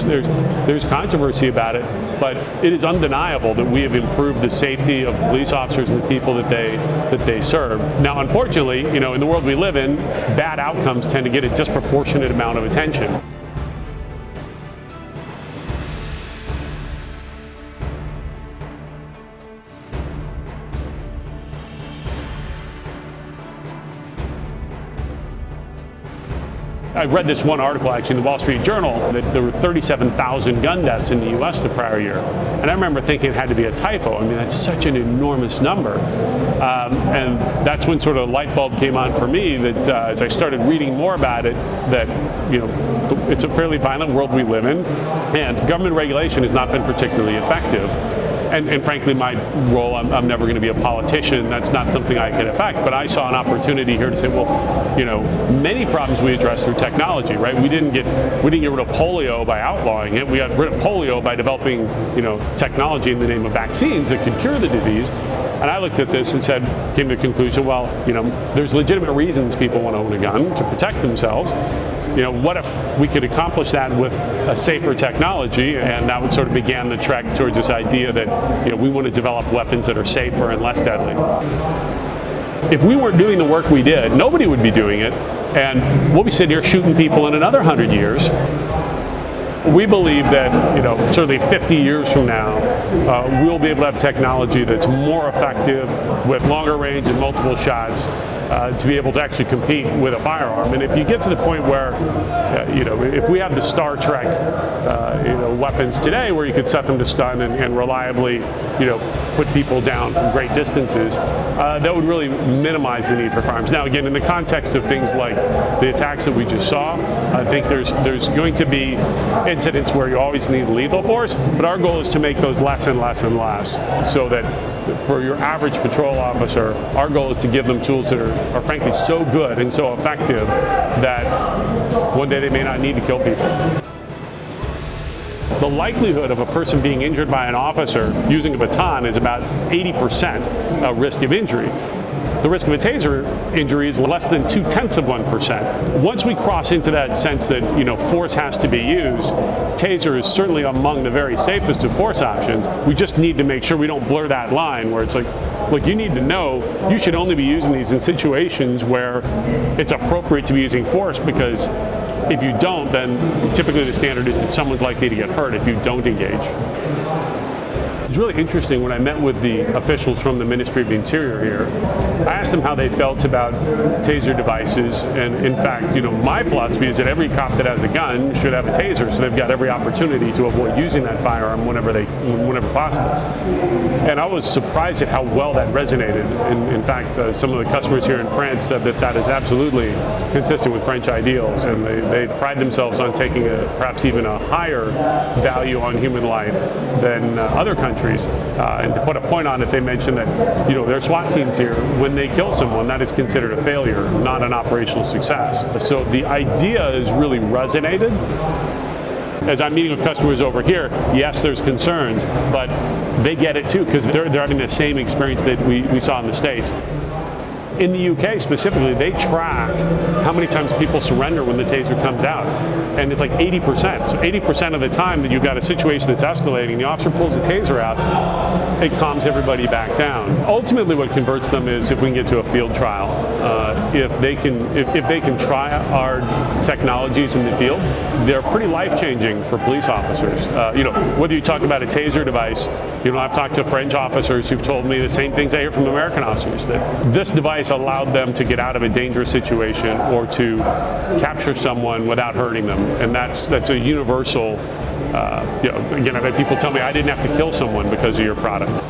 there's controversy about it, but it is undeniable that we have improved the safety of police officers and the people that they serve. Now, unfortunately, in the world we live in, bad outcomes tend to get a disproportionate amount of attention. I read this one article actually in the Wall Street Journal that there were 37,000 gun deaths in the U.S. the prior year. And I remember thinking it had to be a typo. I mean, that's such an enormous number. And that's when sort of a light bulb came on for me that as I started reading more about it, that it's a fairly violent world we live in, and government regulation has not been particularly effective. And frankly, my role, I'm never going to be a politician. That's not something I can affect. But I saw an opportunity here to say, well, many problems we address through technology, right? We didn't get rid of polio by outlawing it. We got rid of polio by developing, technology in the name of vaccines that could cure the disease. And I looked at this and came to the conclusion, well, there's legitimate reasons people want to own a gun to protect themselves. What if we could accomplish that with a safer technology? And that sort of began the trek towards this idea that we want to develop weapons that are safer and less deadly. If we weren't doing the work we did, nobody would be doing it, and we'll be sitting here shooting people in another 100 years. We believe that, certainly 50 years from now, we'll be able to have technology that's more effective with longer range and multiple shots to be able to actually compete with a firearm. And if you get to the point where, if we have the Star Trek, weapons today where you could set them to stun and reliably, put people down from great distances, that would really minimize the need for firearms. Now, again, in the context of things like the attacks that we just saw, I think there's going to be incidents where you always need lethal force, but our goal is to make those less and less and less, so that for your average patrol officer, our goal is to give them tools that are frankly so good and so effective that one day they may not need to kill people. The likelihood of a person being injured by an officer using a baton is about 80% risk of injury. The risk of a taser injury is less than 0.2%. Once we cross into that sense that force has to be used, Taser is certainly among the very safest of force options. We just need to make sure we don't blur that line where it's like, look, you need to know you should only be using these in situations where it's appropriate to be using force, because if you don't, then typically the standard is that someone's likely to get hurt if you don't engage. It was really interesting when I met with the officials from the Ministry of the Interior here. I asked them how they felt about taser devices, and in fact, my philosophy is that every cop that has a gun should have a taser, so they've got every opportunity to avoid using that firearm whenever possible. And I was surprised at how well that resonated. In fact, some of the customers here in France said that that is absolutely consistent with French ideals, and they pride themselves on taking perhaps even a higher value on human life than other countries. And to put a point on it, they mentioned that their SWAT teams here, when they kill someone, that is considered a failure, not an operational success. So the idea has really resonated. As I'm meeting with customers over here, yes, there's concerns, but they get it too, because they're having the same experience that we saw in the States. In the UK specifically, they track how many times people surrender when the taser comes out. And it's like 80%. So 80% of the time that you've got a situation that's escalating, the officer pulls the taser out, it calms everybody back down. Ultimately what converts them is if we can get to a field trial. If they can try our technologies in the field, they're pretty life-changing for police officers. Whether you talk about a taser device, I've talked to French officers who've told me the same things I hear from American officers, that this device allowed them to get out of a dangerous situation or to capture someone without hurting them. And that's a universal, again, I've had people tell me I didn't have to kill someone because of your product.